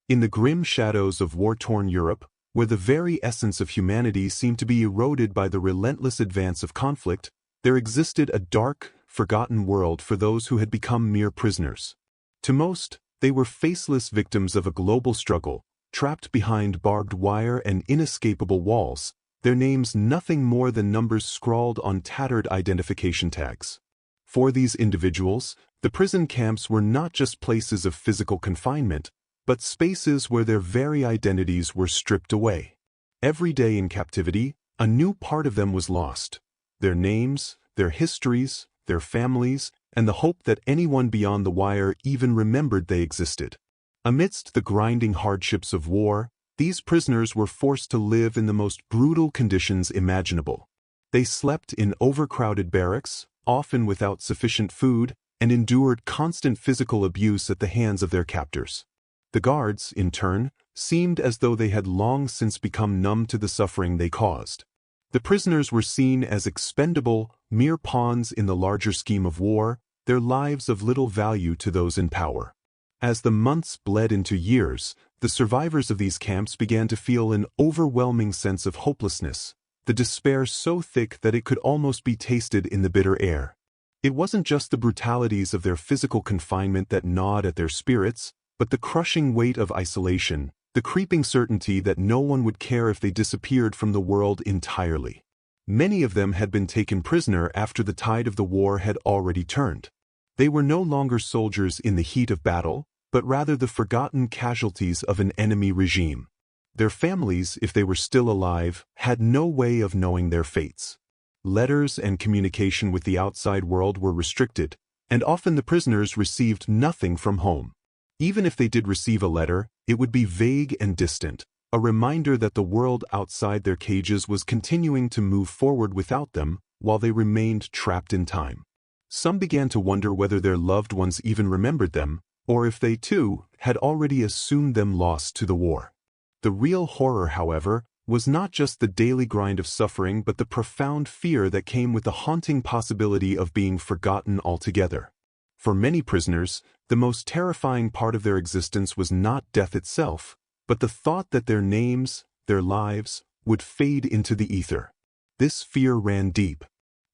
In the grim shadows of war-torn Europe, where the very essence of humanity seemed to be eroded by the relentless advance of conflict, there existed a dark, forgotten world for those who had become mere prisoners. To most, they were faceless victims of a global struggle, trapped behind barbed wire and inescapable walls, their names nothing more than numbers scrawled on tattered identification tags. For these individuals, the prison camps were not just places of physical confinement, but spaces where their very identities were stripped away. Every day in captivity, a new part of them was lost. Their names, their histories, their families, and the hope that anyone beyond the wire even remembered they existed. Amidst the grinding hardships of war, these prisoners were forced to live in the most brutal conditions imaginable. They slept in overcrowded barracks, often without sufficient food, and endured constant physical abuse at the hands of their captors. The guards, in turn, seemed as though they had long since become numb to the suffering they caused. The prisoners were seen as expendable, mere pawns in the larger scheme of war, their lives of little value to those in power. As the months bled into years, the survivors of these camps began to feel an overwhelming sense of hopelessness, the despair so thick that it could almost be tasted in the bitter air. It wasn't just the brutalities of their physical confinement that gnawed at their spirits, but the crushing weight of isolation, the creeping certainty that no one would care if they disappeared from the world entirely. Many of them had been taken prisoner after the tide of the war had already turned. They were no longer soldiers in the heat of battle, but rather the forgotten casualties of an enemy regime. Their families, if they were still alive, had no way of knowing their fates. Letters and communication with the outside world were restricted, and often the prisoners received nothing from home. Even if they did receive a letter, it would be vague and distant, a reminder that the world outside their cages was continuing to move forward without them while they remained trapped in time. Some began to wonder whether their loved ones even remembered them, or if they too had already assumed them lost to the war. The real horror, however, was not just the daily grind of suffering but the profound fear that came with the haunting possibility of being forgotten altogether. For many prisoners, the most terrifying part of their existence was not death itself, but the thought that their names, their lives, would fade into the ether. This fear ran deep.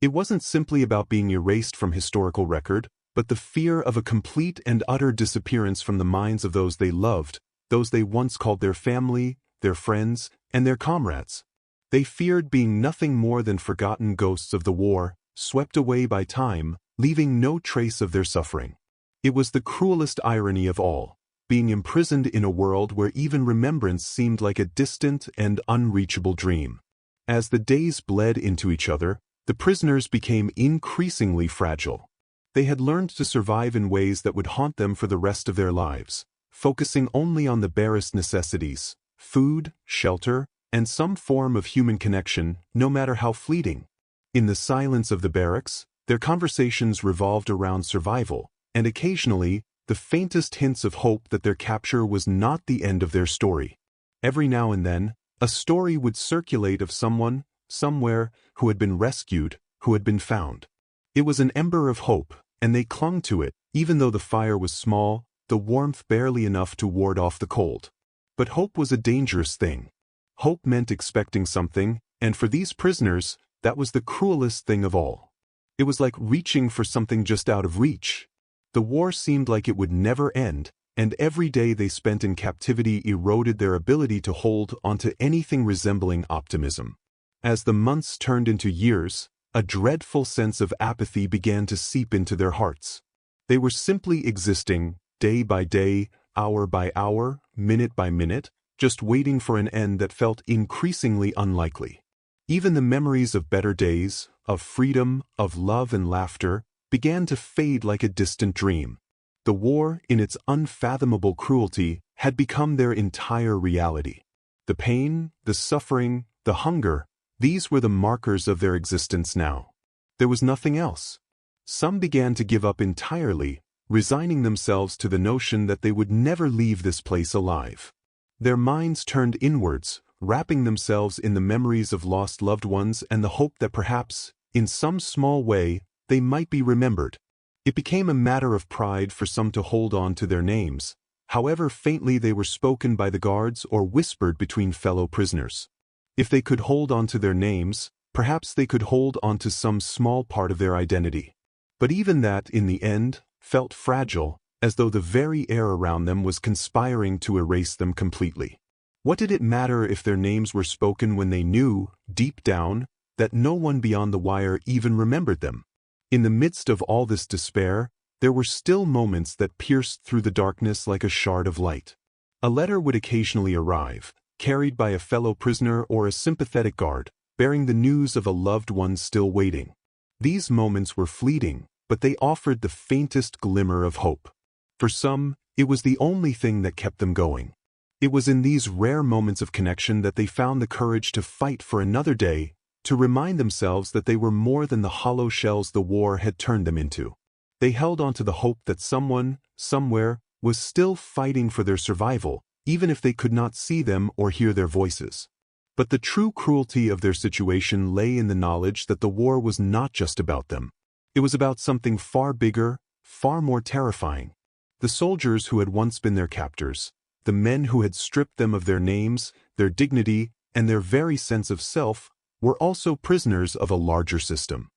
It wasn't simply about being erased from historical record, but the fear of a complete and utter disappearance from the minds of those they loved, those they once called their family, their friends, and their comrades. They feared being nothing more than forgotten ghosts of the war, swept away by time, leaving no trace of their suffering. It was the cruelest irony of all, being imprisoned in a world where even remembrance seemed like a distant and unreachable dream. As the days bled into each other, the prisoners became increasingly fragile. They had learned to survive in ways that would haunt them for the rest of their lives, focusing only on the barest necessities, food, shelter, and some form of human connection, no matter how fleeting. In the silence of the barracks, their conversations revolved around survival, and occasionally, the faintest hints of hope that their capture was not the end of their story. Every now and then, a story would circulate of someone, somewhere, who had been rescued, who had been found. It was an ember of hope, and they clung to it, even though the fire was small, the warmth barely enough to ward off the cold. But hope was a dangerous thing. Hope meant expecting something, and for these prisoners, that was the cruelest thing of all. It was like reaching for something just out of reach. The war seemed like it would never end, and every day they spent in captivity eroded their ability to hold onto anything resembling optimism. As the months turned into years, a dreadful sense of apathy began to seep into their hearts. They were simply existing, day by day, hour by hour, minute by minute, just waiting for an end that felt increasingly unlikely. Even the memories of better days, of freedom, of love and laughter, began to fade like a distant dream. The war, in its unfathomable cruelty, had become their entire reality. The pain, the suffering, the hunger, these were the markers of their existence now. There was nothing else. Some began to give up entirely, resigning themselves to the notion that they would never leave this place alive. Their minds turned inwards, wrapping themselves in the memories of lost loved ones and the hope that perhaps, in some small way, they might be remembered. It became a matter of pride for some to hold on to their names, however faintly they were spoken by the guards or whispered between fellow prisoners. If they could hold on to their names, perhaps they could hold on to some small part of their identity. But even that, in the end, felt fragile, as though the very air around them was conspiring to erase them completely. What did it matter if their names were spoken when they knew, deep down, that no one beyond the wire even remembered them? In the midst of all this despair, there were still moments that pierced through the darkness like a shard of light. A letter would occasionally arrive, carried by a fellow prisoner or a sympathetic guard, bearing the news of a loved one still waiting. These moments were fleeting, but they offered the faintest glimmer of hope. For some, it was the only thing that kept them going. It was in these rare moments of connection that they found the courage to fight for another day, to remind themselves that they were more than the hollow shells the war had turned them into. They held on to the hope that someone, somewhere, was still fighting for their survival, even if they could not see them or hear their voices. But the true cruelty of their situation lay in the knowledge that the war was not just about them. It was about something far bigger, far more terrifying. The soldiers who had once been their captors, the men who had stripped them of their names, their dignity, and their very sense of self, were also prisoners of a larger system.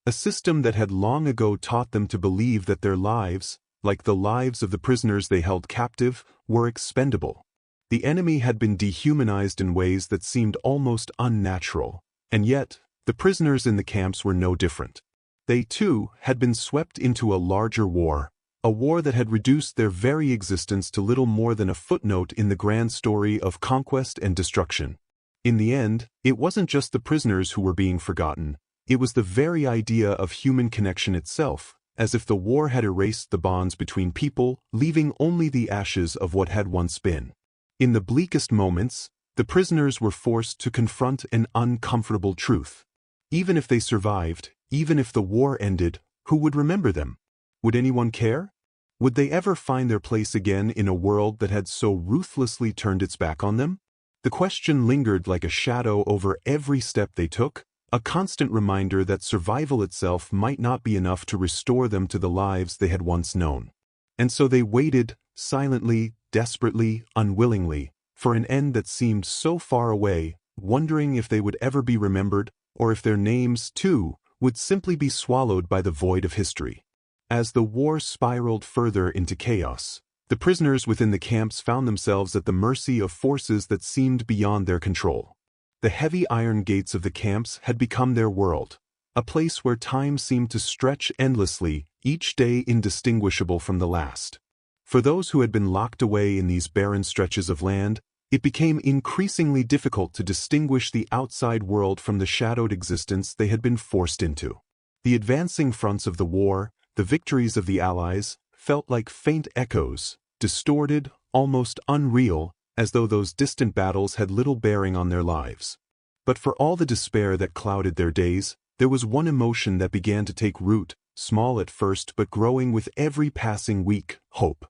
A system that had long ago taught them to believe that their lives, like the lives of the prisoners they held captive, were expendable. The enemy had been dehumanized in ways that seemed almost unnatural, and yet, the prisoners in the camps were no different. They, too, had been swept into a larger war, a war that had reduced their very existence to little more than a footnote in the grand story of conquest and destruction. In the end, it wasn't just the prisoners who were being forgotten, it was the very idea of human connection itself, as if the war had erased the bonds between people, leaving only the ashes of what had once been. In the bleakest moments, the prisoners were forced to confront an uncomfortable truth. Even if they survived, even if the war ended, who would remember them? Would anyone care? Would they ever find their place again in a world that had so ruthlessly turned its back on them? The question lingered like a shadow over every step they took, a constant reminder that survival itself might not be enough to restore them to the lives they had once known. And so they waited, silently, desperately, unwillingly, for an end that seemed so far away, wondering if they would ever be remembered, or if their names, too, would simply be swallowed by the void of history. As the war spiraled further into chaos, the prisoners within the camps found themselves at the mercy of forces that seemed beyond their control. The heavy iron gates of the camps had become their world, a place where time seemed to stretch endlessly, each day indistinguishable from the last. For those who had been locked away in these barren stretches of land, it became increasingly difficult to distinguish the outside world from the shadowed existence they had been forced into. The advancing fronts of the war, the victories of the Allies, felt like faint echoes, distorted, almost unreal, as though those distant battles had little bearing on their lives. But for all the despair that clouded their days, there was one emotion that began to take root, small at first but growing with every passing week: hope.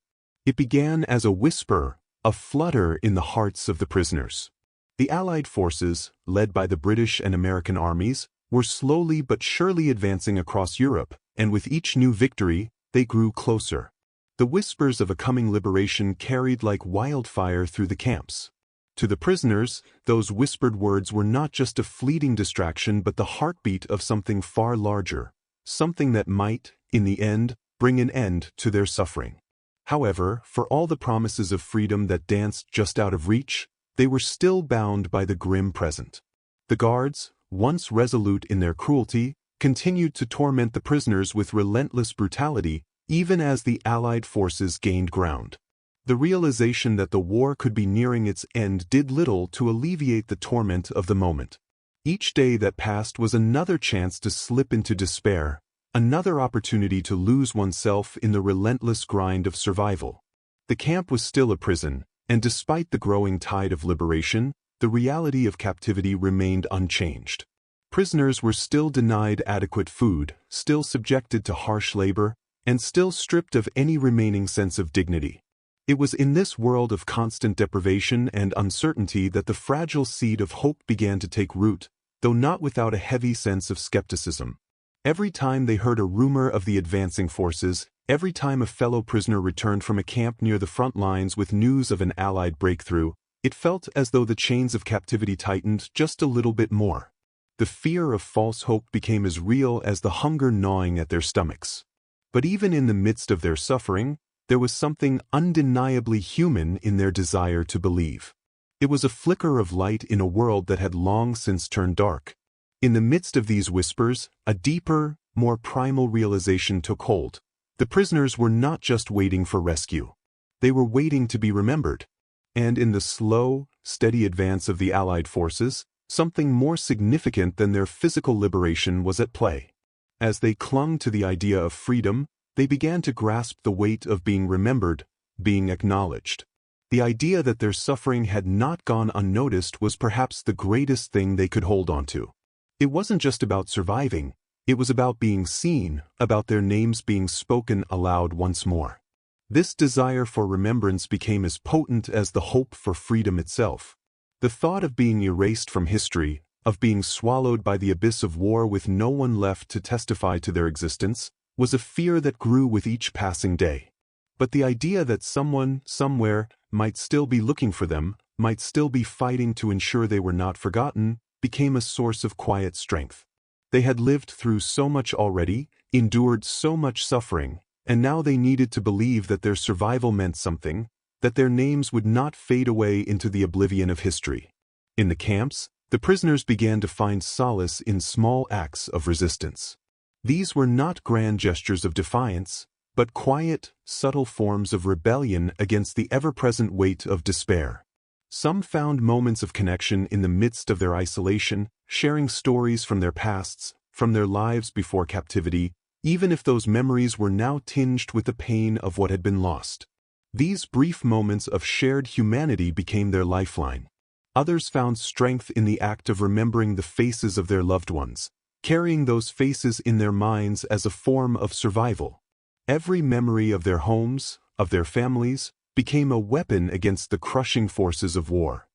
It began as a whisper, a flutter in the hearts of the prisoners. The Allied forces, led by the British and American armies, were slowly but surely advancing across Europe, and with each new victory, they grew closer. The whispers of a coming liberation carried like wildfire through the camps. To the prisoners, those whispered words were not just a fleeting distraction but the heartbeat of something far larger, something that might, in the end, bring an end to their suffering. However, for all the promises of freedom that danced just out of reach, they were still bound by the grim present. The guards, once resolute in their cruelty, continued to torment the prisoners with relentless brutality, even as the Allied forces gained ground. The realization that the war could be nearing its end did little to alleviate the torment of the moment. Each day that passed was another chance to slip into despair, another opportunity to lose oneself in the relentless grind of survival. The camp was still a prison, and despite the growing tide of liberation, the reality of captivity remained unchanged. Prisoners were still denied adequate food, still subjected to harsh labor, and still stripped of any remaining sense of dignity. It was in this world of constant deprivation and uncertainty that the fragile seed of hope began to take root, though not without a heavy sense of skepticism. Every time they heard a rumor of the advancing forces, Every time a fellow prisoner returned from a camp near the front lines with news of an Allied breakthrough, it felt as though the chains of captivity tightened just a little bit more. The fear of false hope became as real as the hunger gnawing at their stomachs. But even in the midst of their suffering, there was something undeniably human in their desire to believe. It was a flicker of light in a world that had long since turned dark. In the midst of these whispers, a deeper, more primal realization took hold. The prisoners were not just waiting for rescue. They were waiting to be remembered. And in the slow, steady advance of the Allied forces, something more significant than their physical liberation was at play. As they clung to the idea of freedom, they began to grasp the weight of being remembered, being acknowledged. The idea that their suffering had not gone unnoticed was perhaps the greatest thing they could hold on to. It wasn't just about surviving, it was about being seen, about their names being spoken aloud once more. This desire for remembrance became as potent as the hope for freedom itself. The thought of being erased from history, of being swallowed by the abyss of war with no one left to testify to their existence, was a fear that grew with each passing day. But the idea that someone, somewhere, might still be looking for them, might still be fighting to ensure they were not forgotten, became a source of quiet strength. They had lived through so much already, endured so much suffering, and now they needed to believe that their survival meant something, that their names would not fade away into the oblivion of history. In the camps, the prisoners began to find solace in small acts of resistance. These were not grand gestures of defiance, but quiet, subtle forms of rebellion against the ever-present weight of despair. Some found moments of connection in the midst of their isolation, sharing stories from their pasts, from their lives before captivity, even if those memories were now tinged with the pain of what had been lost. These brief moments of shared humanity became their lifeline. Others found strength in the act of remembering the faces of their loved ones, carrying those faces in their minds as a form of survival. Every memory of their homes, of their families, became a weapon against the crushing forces of war.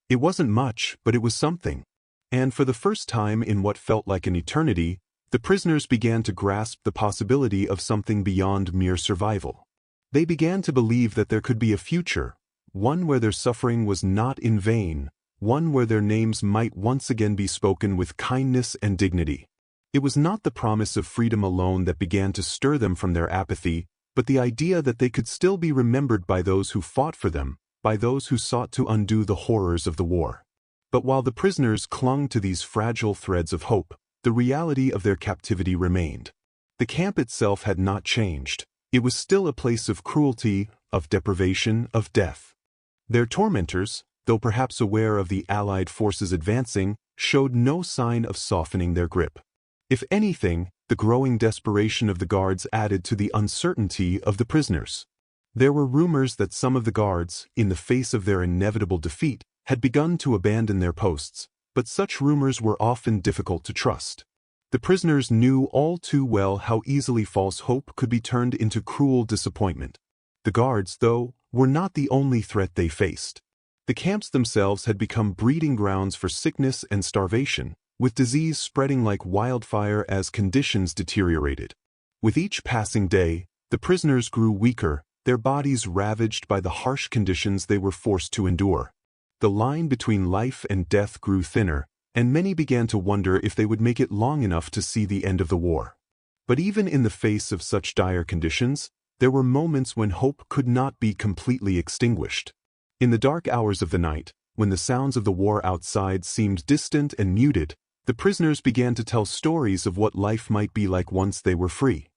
It wasn't much, but it was something. And for the first time in what felt like an eternity, the prisoners began to grasp the possibility of something beyond mere survival. They began to believe that there could be a future, one where their suffering was not in vain, one where their names might once again be spoken with kindness and dignity. It was not the promise of freedom alone that began to stir them from their apathy, but the idea that they could still be remembered by those who fought for them, by those who sought to undo the horrors of the war. But while the prisoners clung to these fragile threads of hope, the reality of their captivity remained. The camp itself had not changed. It was still a place of cruelty, of deprivation, of death. Their tormentors, though perhaps aware of the Allied forces advancing, showed no sign of softening their grip. If anything, the growing desperation of the guards added to the uncertainty of the prisoners. There were rumors that some of the guards, in the face of their inevitable defeat, had begun to abandon their posts, but such rumors were often difficult to trust. The prisoners knew all too well how easily false hope could be turned into cruel disappointment. The guards, though, were not the only threat they faced. The camps themselves had become breeding grounds for sickness and starvation, with disease spreading like wildfire as conditions deteriorated. With each passing day, the prisoners grew weaker, their bodies ravaged by the harsh conditions they were forced to endure. The line between life and death grew thinner, and many began to wonder if they would make it long enough to see the end of the war. But even in the face of such dire conditions, there were moments when hope could not be completely extinguished. In the dark hours of the night, when the sounds of the war outside seemed distant and muted, the prisoners began to tell stories of what life might be like once they were free.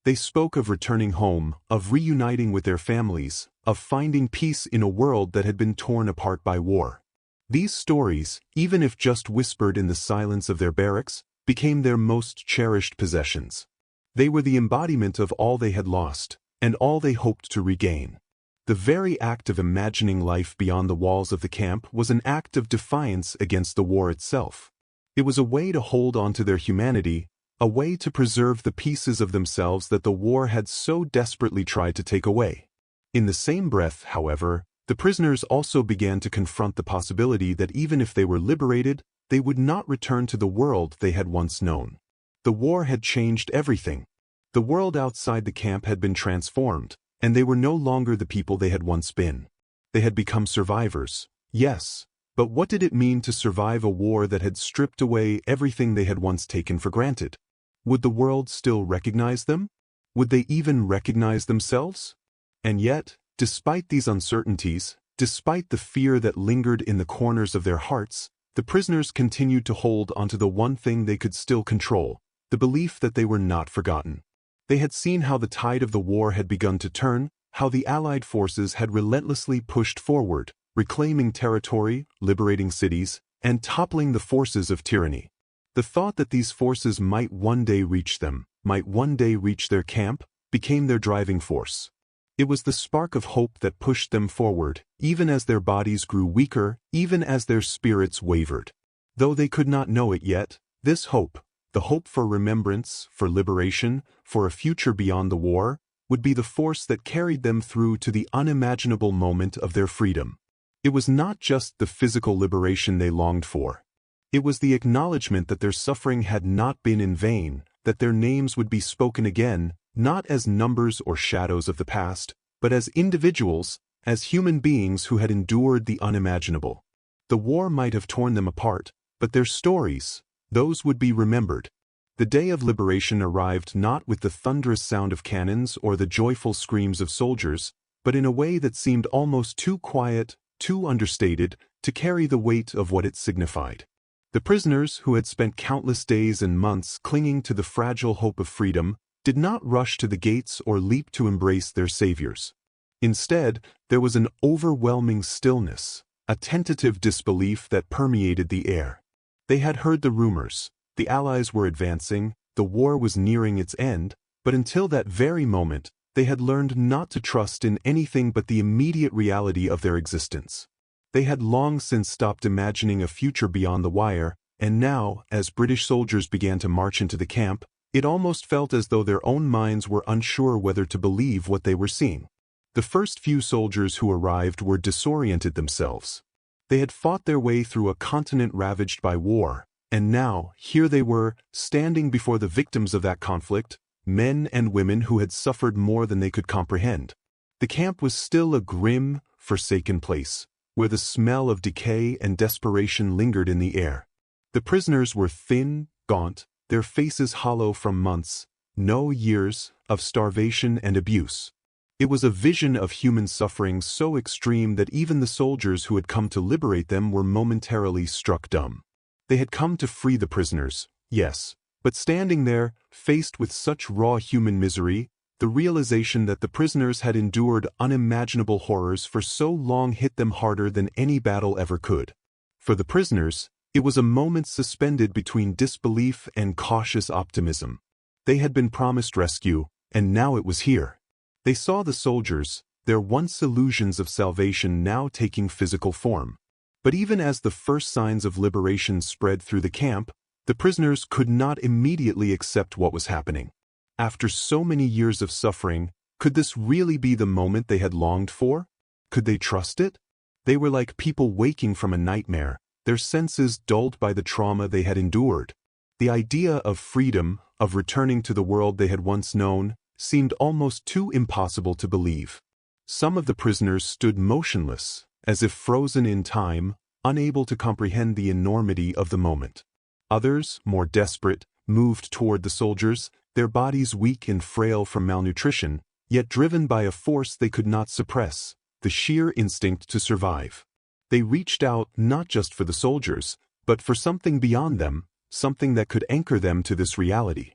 They spoke of returning home, of reuniting with their families, of finding peace in a world that had been torn apart by war. These stories, even if just whispered in the silence of their barracks, became their most cherished possessions. They were the embodiment of all they had lost, and all they hoped to regain. The very act of imagining life beyond the walls of the camp was an act of defiance against the war itself. It was a way to hold on to their humanity, a way to preserve the pieces of themselves that the war had so desperately tried to take away. In the same breath, however, the prisoners also began to confront the possibility that even if they were liberated, they would not return to the world they had once known. The war had changed everything. The world outside the camp had been transformed, and they were no longer the people they had once been. They had become survivors, yes, but what did it mean to survive a war that had stripped away everything they had once taken for granted? Would the world still recognize them? Would they even recognize themselves? And yet, despite these uncertainties, despite the fear that lingered in the corners of their hearts, the prisoners continued to hold onto the one thing they could still control, the belief that they were not forgotten. They had seen how the tide of the war had begun to turn, how the Allied forces had relentlessly pushed forward, reclaiming territory, liberating cities, and toppling the forces of tyranny. The thought that these forces might one day reach them, might one day reach their camp, became their driving force. It was the spark of hope that pushed them forward, even as their bodies grew weaker, even as their spirits wavered. Though they could not know it yet, this hope, the hope for remembrance, for liberation, for a future beyond the war, would be the force that carried them through to the unimaginable moment of their freedom. It was not just the physical liberation they longed for. It was the acknowledgement that their suffering had not been in vain, that their names would be spoken again, not as numbers or shadows of the past, but as individuals, as human beings who had endured the unimaginable. The war might have torn them apart, but their stories, those would be remembered. The day of liberation arrived not with the thunderous sound of cannons or the joyful screams of soldiers, but in a way that seemed almost too quiet, too understated, to carry the weight of what it signified. The prisoners, who had spent countless days and months clinging to the fragile hope of freedom, did not rush to the gates or leap to embrace their saviors. Instead, there was an overwhelming stillness, a tentative disbelief that permeated the air. They had heard the rumors. The Allies were advancing, the war was nearing its end, but until that very moment, they had learned not to trust in anything but the immediate reality of their existence. They had long since stopped imagining a future beyond the wire, and now, as British soldiers began to march into the camp, it almost felt as though their own minds were unsure whether to believe what they were seeing. The first few soldiers who arrived were disoriented themselves. They had fought their way through a continent ravaged by war, and now, here they were, standing before the victims of that conflict, men and women who had suffered more than they could comprehend. The camp was still a grim, forsaken place, where the smell of decay and desperation lingered in the air. The prisoners were thin, gaunt, their faces hollow from months, no years, of starvation and abuse. It was a vision of human suffering so extreme that even the soldiers who had come to liberate them were momentarily struck dumb. They had come to free the prisoners, yes, but standing there, faced with such raw human misery, the realization that the prisoners had endured unimaginable horrors for so long hit them harder than any battle ever could. For the prisoners, it was a moment suspended between disbelief and cautious optimism. They had been promised rescue, and now it was here. They saw the soldiers, their once illusions of salvation now taking physical form. But even as the first signs of liberation spread through the camp, the prisoners could not immediately accept what was happening. After so many years of suffering, could this really be the moment they had longed for? Could they trust it? They were like people waking from a nightmare, their senses dulled by the trauma they had endured. The idea of freedom, of returning to the world they had once known, seemed almost too impossible to believe. Some of the prisoners stood motionless, as if frozen in time, unable to comprehend the enormity of the moment. Others, more desperate, moved toward the soldiers, their bodies weak and frail from malnutrition, yet driven by a force they could not suppress, the sheer instinct to survive. They reached out not just for the soldiers, but for something beyond them, something that could anchor them to this reality.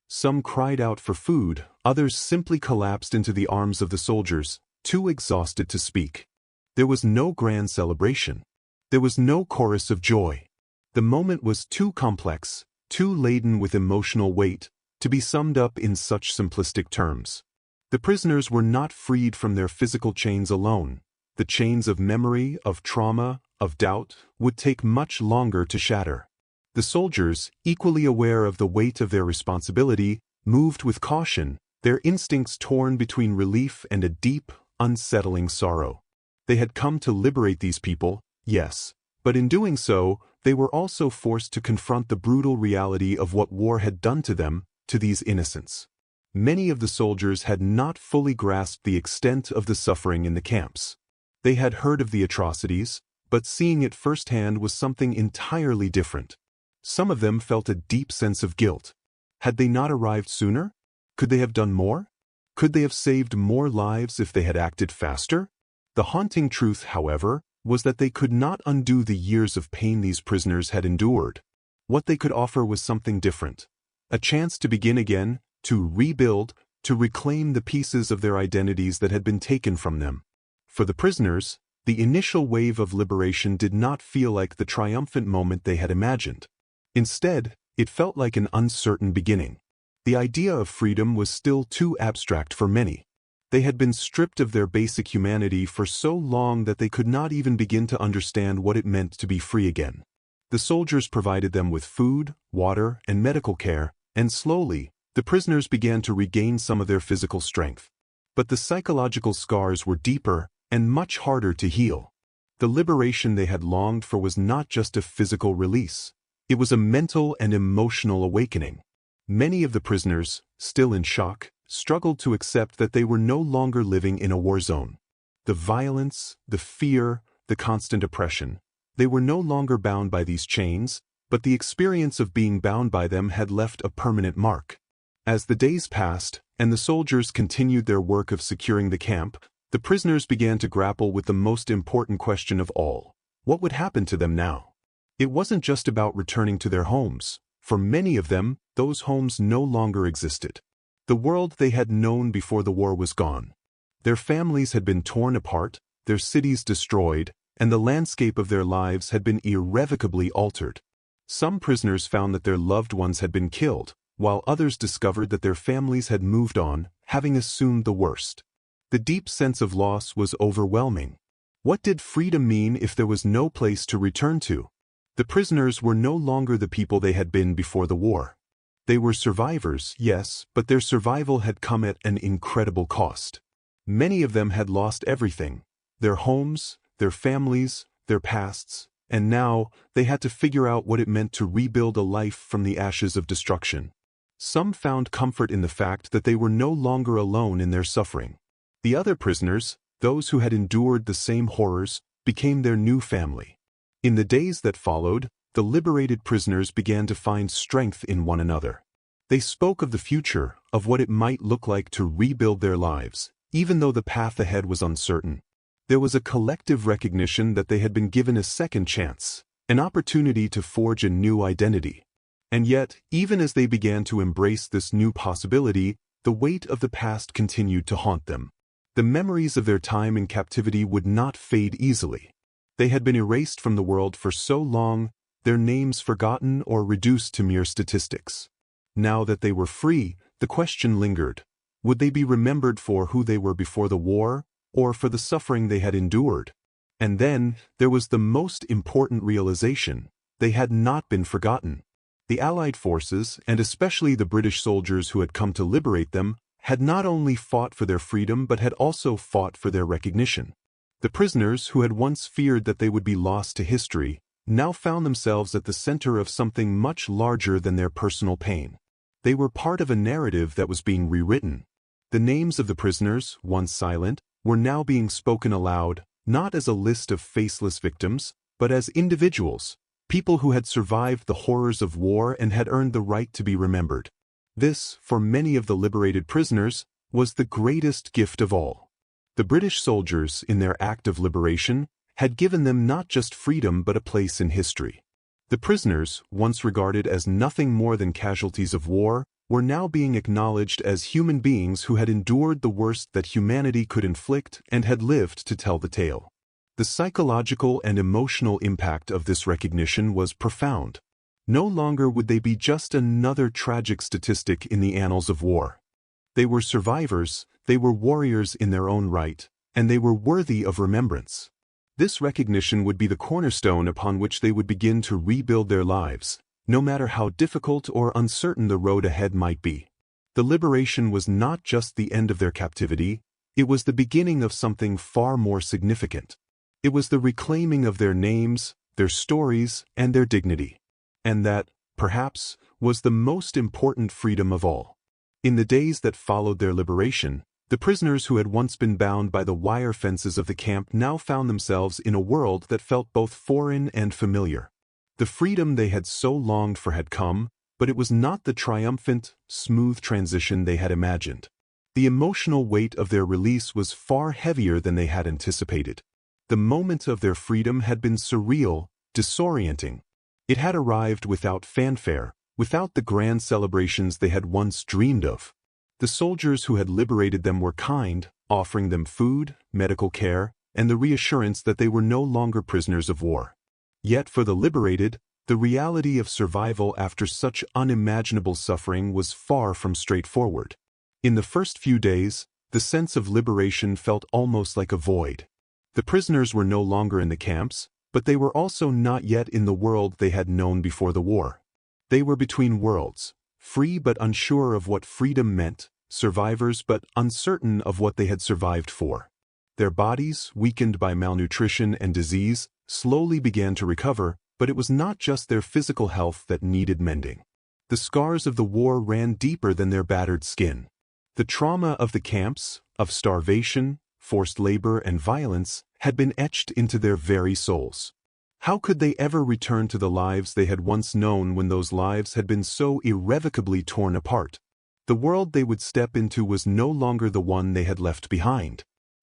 Some cried out for food, others simply collapsed into the arms of the soldiers, too exhausted to speak. There was no grand celebration. There was no chorus of joy. The moment was too complex, too laden with emotional weight, to be summed up in such simplistic terms. The prisoners were not freed from their physical chains alone. The chains of memory, of trauma, of doubt, would take much longer to shatter. The soldiers, equally aware of the weight of their responsibility, moved with caution, their instincts torn between relief and a deep, unsettling sorrow. They had come to liberate these people, yes, but in doing so, they were also forced to confront the brutal reality of what war had done to them, to these innocents. Many of the soldiers had not fully grasped the extent of the suffering in the camps. They had heard of the atrocities, but seeing it firsthand was something entirely different. Some of them felt a deep sense of guilt. Had they not arrived sooner? Could they have done more? Could they have saved more lives if they had acted faster? The haunting truth, however, was that they could not undo the years of pain these prisoners had endured. What they could offer was something different. A chance to begin again, to rebuild, to reclaim the pieces of their identities that had been taken from them. For the prisoners, the initial wave of liberation did not feel like the triumphant moment they had imagined. Instead, it felt like an uncertain beginning. The idea of freedom was still too abstract for many. They had been stripped of their basic humanity for so long that they could not even begin to understand what it meant to be free again. The soldiers provided them with food, water, and medical care, and slowly, the prisoners began to regain some of their physical strength. But the psychological scars were deeper and much harder to heal. The liberation they had longed for was not just a physical release. It was a mental and emotional awakening. Many of the prisoners, still in shock, struggled to accept that they were no longer living in a war zone. The violence, the fear, the constant oppression. They were no longer bound by these chains, but the experience of being bound by them had left a permanent mark. As the days passed, and the soldiers continued their work of securing the camp, the prisoners began to grapple with the most important question of all. What would happen to them now? It wasn't just about returning to their homes. For many of them, those homes no longer existed. The world they had known before the war was gone. Their families had been torn apart, their cities destroyed, and the landscape of their lives had been irrevocably altered. Some prisoners found that their loved ones had been killed, while others discovered that their families had moved on, having assumed the worst. The deep sense of loss was overwhelming. What did freedom mean if there was no place to return to? The prisoners were no longer the people they had been before the war. They were survivors, yes, but their survival had come at an incredible cost. Many of them had lost everything: their homes, their families, their pasts, and now they had to figure out what it meant to rebuild a life from the ashes of destruction. Some found comfort in the fact that they were no longer alone in their suffering. The other prisoners, those who had endured the same horrors, became their new family. In the days that followed, the liberated prisoners began to find strength in one another. They spoke of the future, of what it might look like to rebuild their lives, even though the path ahead was uncertain. There was a collective recognition that they had been given a second chance, an opportunity to forge a new identity. And yet, even as they began to embrace this new possibility, the weight of the past continued to haunt them. The memories of their time in captivity would not fade easily. They had been erased from the world for so long, their names forgotten or reduced to mere statistics. Now that they were free, the question lingered: would they be remembered for who they were before the war, or for the suffering they had endured? And then, there was the most important realization: they had not been forgotten. The Allied forces, and especially the British soldiers who had come to liberate them, had not only fought for their freedom but had also fought for their recognition. The prisoners, who had once feared that they would be lost to history, now found themselves at the center of something much larger than their personal pain. They were part of a narrative that was being rewritten. The names of the prisoners, once silent, were now being spoken aloud, not as a list of faceless victims, but as individuals, people who had survived the horrors of war and had earned the right to be remembered. This, for many of the liberated prisoners, was the greatest gift of all. The British soldiers, in their act of liberation, had given them not just freedom but a place in history. The prisoners, once regarded as nothing more than casualties of war, were now being acknowledged as human beings who had endured the worst that humanity could inflict and had lived to tell the tale. The psychological and emotional impact of this recognition was profound. No longer would they be just another tragic statistic in the annals of war. They were survivors, they were warriors in their own right, and they were worthy of remembrance. This recognition would be the cornerstone upon which they would begin to rebuild their lives, no matter how difficult or uncertain the road ahead might be. The liberation was not just the end of their captivity, it was the beginning of something far more significant. It was the reclaiming of their names, their stories, and their dignity. And that, perhaps, was the most important freedom of all. In the days that followed their liberation, the prisoners who had once been bound by the wire fences of the camp now found themselves in a world that felt both foreign and familiar. The freedom they had so longed for had come, but it was not the triumphant, smooth transition they had imagined. The emotional weight of their release was far heavier than they had anticipated. The moment of their freedom had been surreal, disorienting. It had arrived without fanfare, without the grand celebrations they had once dreamed of. The soldiers who had liberated them were kind, offering them food, medical care, and the reassurance that they were no longer prisoners of war. Yet for the liberated, the reality of survival after such unimaginable suffering was far from straightforward. In the first few days, the sense of liberation felt almost like a void. The prisoners were no longer in the camps, but they were also not yet in the world they had known before the war. They were between worlds, free but unsure of what freedom meant, survivors but uncertain of what they had survived for. Their bodies, weakened by malnutrition and disease, slowly began to recover, but it was not just their physical health that needed mending. The scars of the war ran deeper than their battered skin. The trauma of the camps, of starvation, forced labor and violence, had been etched into their very souls. How could they ever return to the lives they had once known when those lives had been so irrevocably torn apart? The world they would step into was no longer the one they had left behind.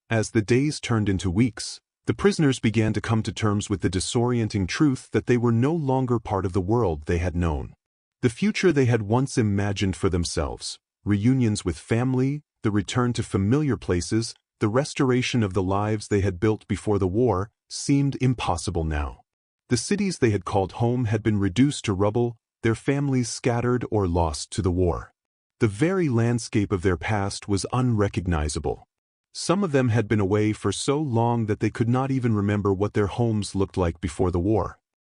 As the days turned into weeks, the prisoners began to come to terms with the disorienting truth that they were no longer part of the world they had known. The future they had once imagined for themselves, reunions with family, the return to familiar places, the restoration of the lives they had built before the war, seemed impossible now. The cities they had called home had been reduced to rubble, their families scattered or lost to the war. The very landscape of their past was unrecognizable. Some of them had been away for so long that they could not even remember what their homes looked like before the war.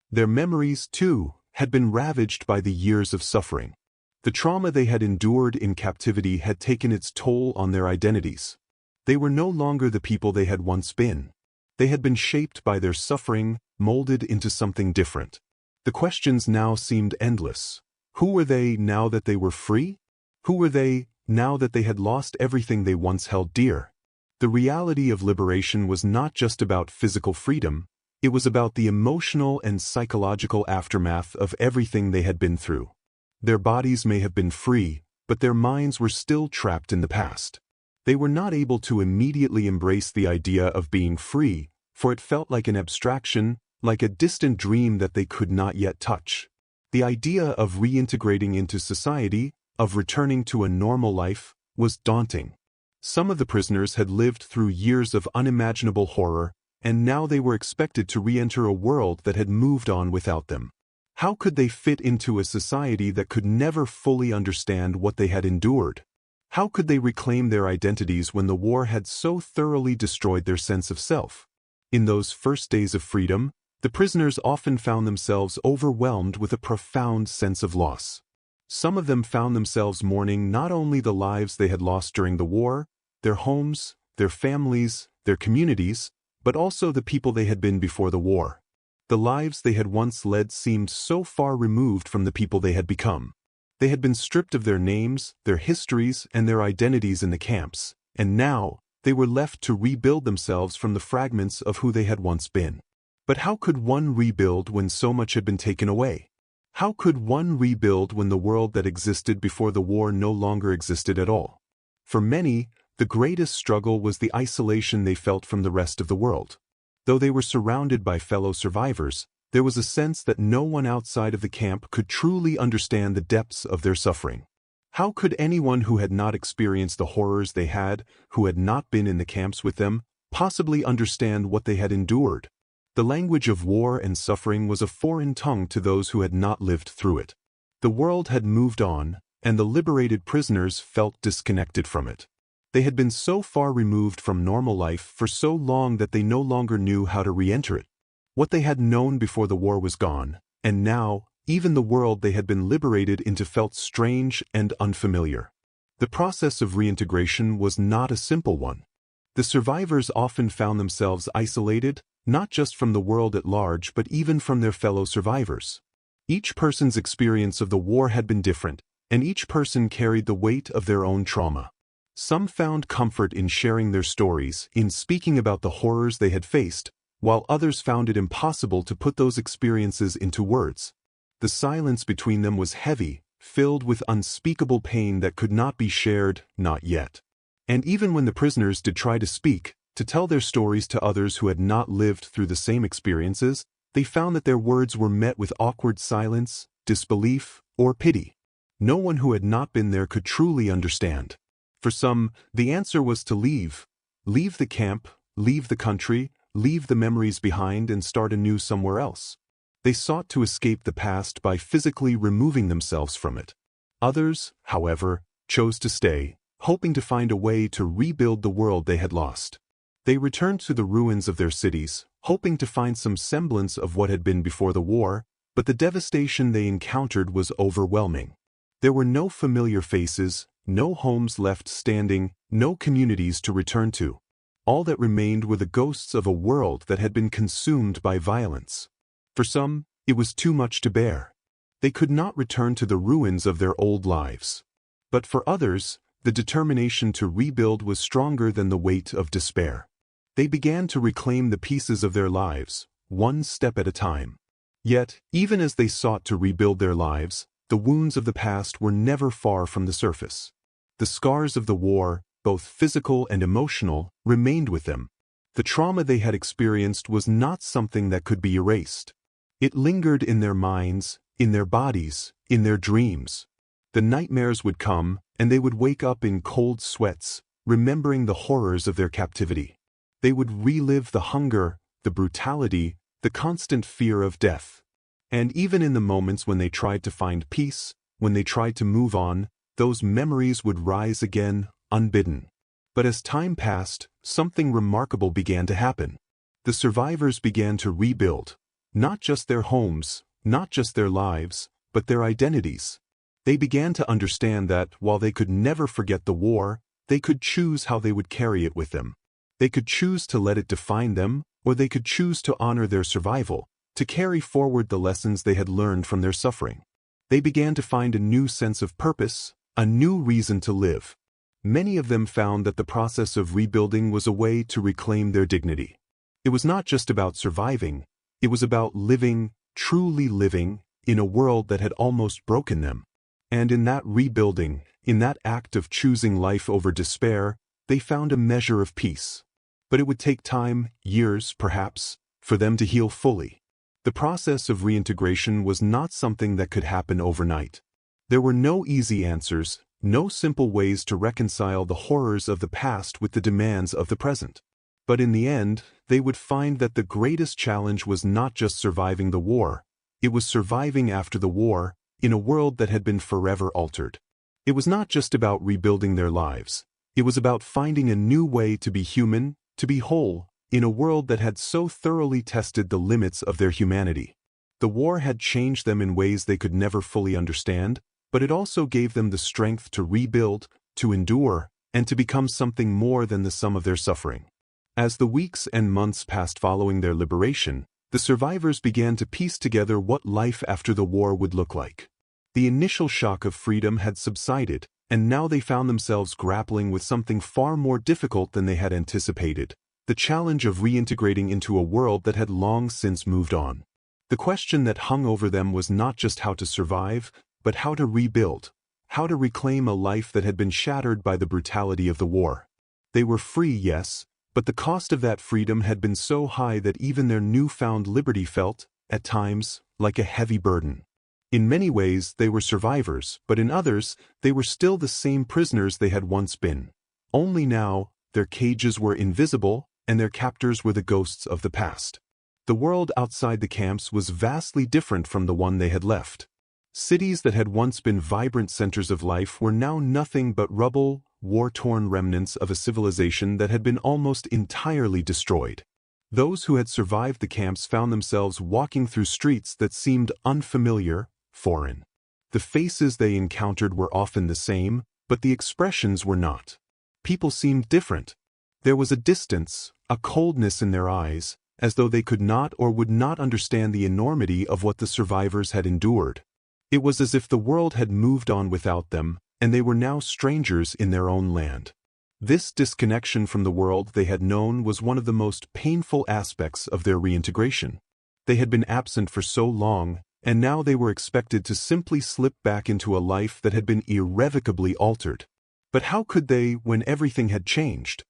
Their memories, too, had been ravaged by the years of suffering. The trauma they had endured in captivity had taken its toll on their identities. They were no longer the people they had once been. They had been shaped by their suffering, molded into something different. The questions now seemed endless. Who were they now that they were free? Who were they now that they had lost everything they once held dear? The reality of liberation was not just about physical freedom, it was about the emotional and psychological aftermath of everything they had been through. Their bodies may have been free, but their minds were still trapped in the past. They were not able to immediately embrace the idea of being free, for it felt like an abstraction, like a distant dream that they could not yet touch. The idea of reintegrating into society, of returning to a normal life, was daunting. Some of the prisoners had lived through years of unimaginable horror, and now they were expected to re-enter a world that had moved on without them. How could they fit into a society that could never fully understand what they had endured? How could they reclaim their identities when the war had so thoroughly destroyed their sense of self? In those first days of freedom, the prisoners often found themselves overwhelmed with a profound sense of loss. Some of them found themselves mourning not only the lives they had lost during the war, their homes, their families, their communities, but also the people they had been before the war. The lives they had once led seemed so far removed from the people they had become. They had been stripped of their names, their histories, and their identities in the camps, and now they were left to rebuild themselves from the fragments of who they had once been. But how could one rebuild when so much had been taken away? How could one rebuild when the world that existed before the war no longer existed at all? For many, the greatest struggle was the isolation they felt from the rest of the world. Though they were surrounded by fellow survivors, there was a sense that no one outside of the camp could truly understand the depths of their suffering. How could anyone who had not experienced the horrors they had, who had not been in the camps with them, possibly understand what they had endured? The language of war and suffering was a foreign tongue to those who had not lived through it. The world had moved on, and the liberated prisoners felt disconnected from it. They had been so far removed from normal life for so long that they no longer knew how to re-enter it. What they had known before the war was gone, and now, even the world they had been liberated into felt strange and unfamiliar. The process of reintegration was not a simple one. The survivors often found themselves isolated, not just from the world at large but even from their fellow survivors. Each person's experience of the war had been different, and each person carried the weight of their own trauma. Some found comfort in sharing their stories, in speaking about the horrors they had faced, while others found it impossible to put those experiences into words. The silence between them was heavy, filled with unspeakable pain that could not be shared, not yet. And even when the prisoners did try to speak, to tell their stories to others who had not lived through the same experiences, they found that their words were met with awkward silence, disbelief, or pity. No one who had not been there could truly understand. For some, the answer was to leave. Leave the camp, leave the country, leave the memories behind and start anew somewhere else. They sought to escape the past by physically removing themselves from it. Others, however, chose to stay, hoping to find a way to rebuild the world they had lost. They returned to the ruins of their cities, hoping to find some semblance of what had been before the war, but the devastation they encountered was overwhelming. There were no familiar faces, no homes left standing, no communities to return to. All that remained were the ghosts of a world that had been consumed by violence. For some, it was too much to bear. They could not return to the ruins of their old lives. But for others, the determination to rebuild was stronger than the weight of despair. They began to reclaim the pieces of their lives, one step at a time. Yet, even as they sought to rebuild their lives, the wounds of the past were never far from the surface. The scars of the war, both physical and emotional, remained with them. The trauma they had experienced was not something that could be erased. It lingered in their minds, in their bodies, in their dreams. The nightmares would come, and they would wake up in cold sweats, remembering the horrors of their captivity. They would relive the hunger, the brutality, the constant fear of death. And even in the moments when they tried to find peace, when they tried to move on, those memories would rise again, unbidden. But as time passed, something remarkable began to happen. The survivors began to rebuild, not just their homes, not just their lives, but their identities. They began to understand that, while they could never forget the war, they could choose how they would carry it with them. They could choose to let it define them, or they could choose to honor their survival, to carry forward the lessons they had learned from their suffering. They began to find a new sense of purpose, a new reason to live. Many of them found that the process of rebuilding was a way to reclaim their dignity. It was not just about surviving, it was about living, truly living, in a world that had almost broken them. And in that rebuilding, in that act of choosing life over despair, they found a measure of peace. But it would take time, years perhaps, for them to heal fully. The process of reintegration was not something that could happen overnight. There were no easy answers, no simple ways to reconcile the horrors of the past with the demands of the present. But in the end, they would find that the greatest challenge was not just surviving the war, it was surviving after the war, in a world that had been forever altered. It was not just about rebuilding their lives, it was about finding a new way to be human, to be whole, in a world that had so thoroughly tested the limits of their humanity. The war had changed them in ways they could never fully understand, but it also gave them the strength to rebuild, to endure, and to become something more than the sum of their suffering. As the weeks and months passed following their liberation, the survivors began to piece together what life after the war would look like. The initial shock of freedom had subsided, and now they found themselves grappling with something far more difficult than they had anticipated: the challenge of reintegrating into a world that had long since moved on. The question that hung over them was not just how to survive, but how to rebuild, how to reclaim a life that had been shattered by the brutality of the war. They were free, yes, but the cost of that freedom had been so high that even their newfound liberty felt, at times, like a heavy burden. In many ways, they were survivors, but in others, they were still the same prisoners they had once been. Only now, their cages were invisible, and their captors were the ghosts of the past. The world outside the camps was vastly different from the one they had left. Cities that had once been vibrant centers of life were now nothing but rubble, war-torn remnants of a civilization that had been almost entirely destroyed. Those who had survived the camps found themselves walking through streets that seemed unfamiliar, foreign. The faces they encountered were often the same, but the expressions were not. People seemed different. There was a distance, a coldness in their eyes, as though they could not or would not understand the enormity of what the survivors had endured. It was as if the world had moved on without them, and they were now strangers in their own land. This disconnection from the world they had known was one of the most painful aspects of their reintegration. They had been absent for so long, and now they were expected to simply slip back into a life that had been irrevocably altered. But how could they when everything had changed?